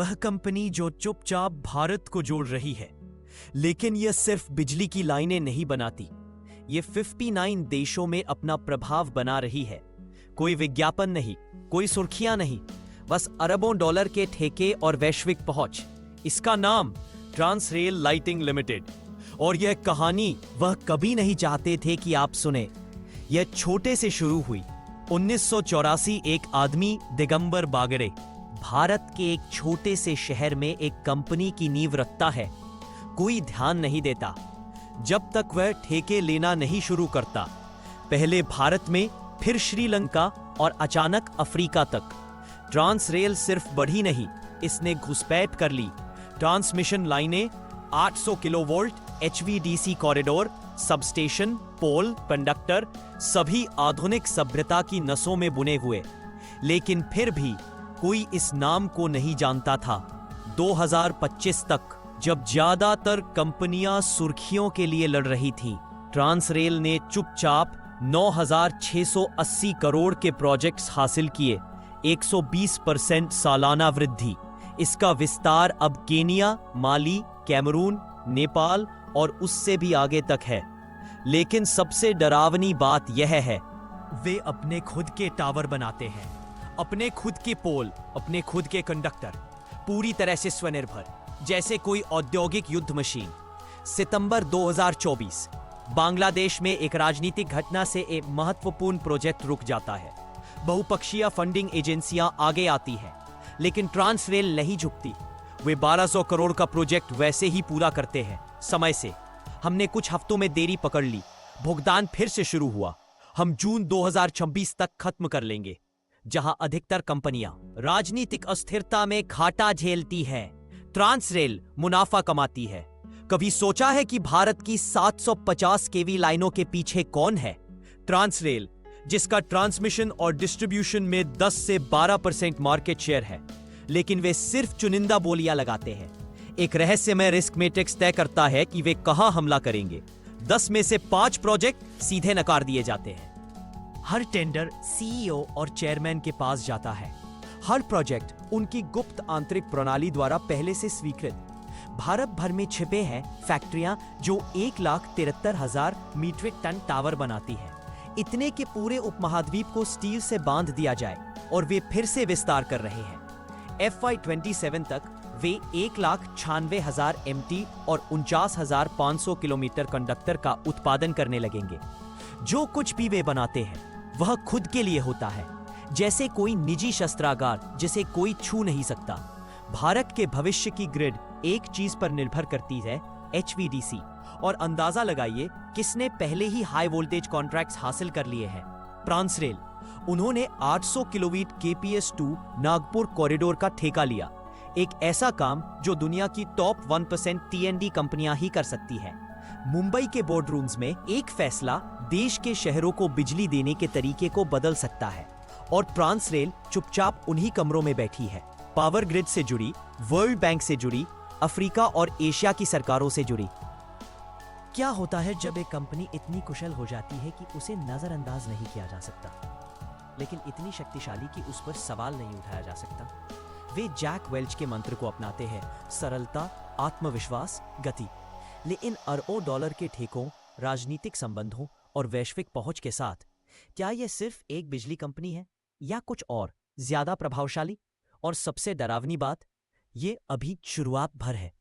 वह कंपनी जो चुपचाप भारत को जोड़ रही है, लेकिन यह सिर्फ बिजली की लाइनें नहीं बनाती, ये 59 देशों में अपना प्रभाव बना रही है। कोई विज्ञापन नहीं, कोई सुर्खियां नहीं, बस अरबों डॉलर के ठेके और वैश्विक पहुंच। इसका नाम ट्रांसरेल लाइटिंग लिमिटेड। और यह कहानी वह कभी नहीं चाहते थे कि आप सुने। यह छोटे से शुरू हुई। 1984 एक आदमी दिगंबर बागड़े भारत के एक छोटे से शहर में एक कंपनी की नींव रखता है। कोई ध्यान नहीं देता जब तक वह ठेके लेना नहीं शुरू करता। पहले भारत में, फिर श्रीलंका और अचानक अफ्रीका तक। ट्रांसरेल सिर्फ बढ़ी नहीं, इसने घुसपैठ कर ली। ट्रांसमिशन लाइनें, 800 किलोवोल्ट HVDC कॉरिडोर, सबस्टेशन, पोल, कंडक्टर, सभी आधुनिक सभ्यता की नसों में बुने हुए। लेकिन फिर भी कोई इस नाम को नहीं जानता था। 2025 तक, जब ज्यादातर कंपनियां सुर्खियों के लिए लड़ रही थीं, ट्रांसरेल ने चुपचाप 9,680 करोड़ के प्रोजेक्ट्स हासिल किए, 120% सालाना वृद्धि। इसका विस्तार अब केनिया, माली, कैमरून, नेपाल और उससे भी आगे तक है। लेकिन सबसे डरावनी बात यह है, वे अपने खुद के टावर बनाते हैं, अपने खुद के पोल, अपने खुद के कंडक्टर, पूरी तरह से स्वनिर्भर, जैसे कोई औद्योगिक युद्ध मशीन। सितंबर 2024, बांग्लादेश में एक राजनीतिक घटना से एक महत्वपूर्ण प्रोजेक्ट रुक जाता है। बहुपक्षीय फंडिंग एजेंसियां आगे आती हैं, लेकिन ट्रांसरेल नहीं झुकती। वे 1200 करोड़ का प्रोजेक्ट वैसे ही पूरा करते हैं, समय से। हमने कुछ हफ्तों में देरी पकड़ ली, भुगतान फिर से शुरू हुआ। हम जून 2026 तक खत्म कर लेंगे। जहां अधिकतर कंपनियां राजनीतिक अस्थिरता में घाटा झेलती हैं, ट्रांसरेल मुनाफा कमाती है। कभी सोचा है कि भारत की 750 केवी लाइनों के पीछे कौन है? ट्रांसरेल, जिसका ट्रांसमिशन और डिस्ट्रीब्यूशन में 10 से 12% मार्केट शेयर है, लेकिन वे सिर्फ चुनिंदा बोलियां लगाते हैं। एक रहस्यमय रिस्क मैट्रिक्स तय करता है कि वे कहां हमला करेंगे। 10 में से 5 प्रोजेक्ट सीधे नकार दिए जाते हैं। हर टेंडर CEO और चेयरमैन के पास जाता है। हर प्रोजेक्ट उनकी गुप्त आंतरिक प्रणाली द्वारा पहले से स्वीकृत। भारत भर में छिपे हैं फैक्ट्रियां जो 1,73,000 मीट्रिक टन टावर बनाती हैं। इतने के पूरे उपमहाद्वीप को स्टील से बांध दिया जाए, और वे फिर से विस्तार कर रहे हैं। FY 27 तक वे 1,96,000 MT और 49,500 किलोमीटर कंडक्टर का उत्पादन करने लगेंगे। जो कुछ भी वे बनाते हैं वह खुद के लिए होता है, जैसे कोई निजी शस्त्रागार जिसे कोई छू नहीं सकता। भारत के भविष्य की ग्रिड एक चीज पर निर्भर करती है, HVDC। और अंदाजा लगाइए किसने पहले ही हाई वोल्टेज कॉन्ट्रैक्ट्स हासिल कर लिए हैं? ट्रांसरेल। उन्होंने 800 किलोवाट KPS2 नागपुर कॉरिडोर का ठेका लिया। एक ऐसा काम जो दुनिया की टॉप 1% T&D कंपनियां ही कर सकती हैं। मुंबई के बोर्डरूम्स में एक फैसला देश के शहरों को बिजली देने के तरीके को बदल सकता है, और ट्रांसरेल चुपचाप उन्हीं कमरों में बैठी है। पावर ग्रिड से जुड़ी, वर्ल्ड बैंक से जुड़ी, अफ्रीका और एशिया की सरकारों से जुड़ी। क्या होता है जब एक कंपनी इतनी कुशल हो जाती है कि उसे नजरअंदाज नहीं किया जा सकता, लेकिन इतनी शक्तिशाली कि उस पर सवाल नहीं उठाया जा सकता? वे जैक वेल्च के मंत्र को अपनाते हैं, सरलता, आत्मविश्वास, गति। लेकिन अरबों डॉलर के ठेकों, राजनीतिक संबंधों और वैश्विक पहुंच के साथ, क्या यह सिर्फ एक बिजली कंपनी है, या कुछ और ज्यादा प्रभावशाली? और सबसे डरावनी बात, ये अभी शुरुआत भर है।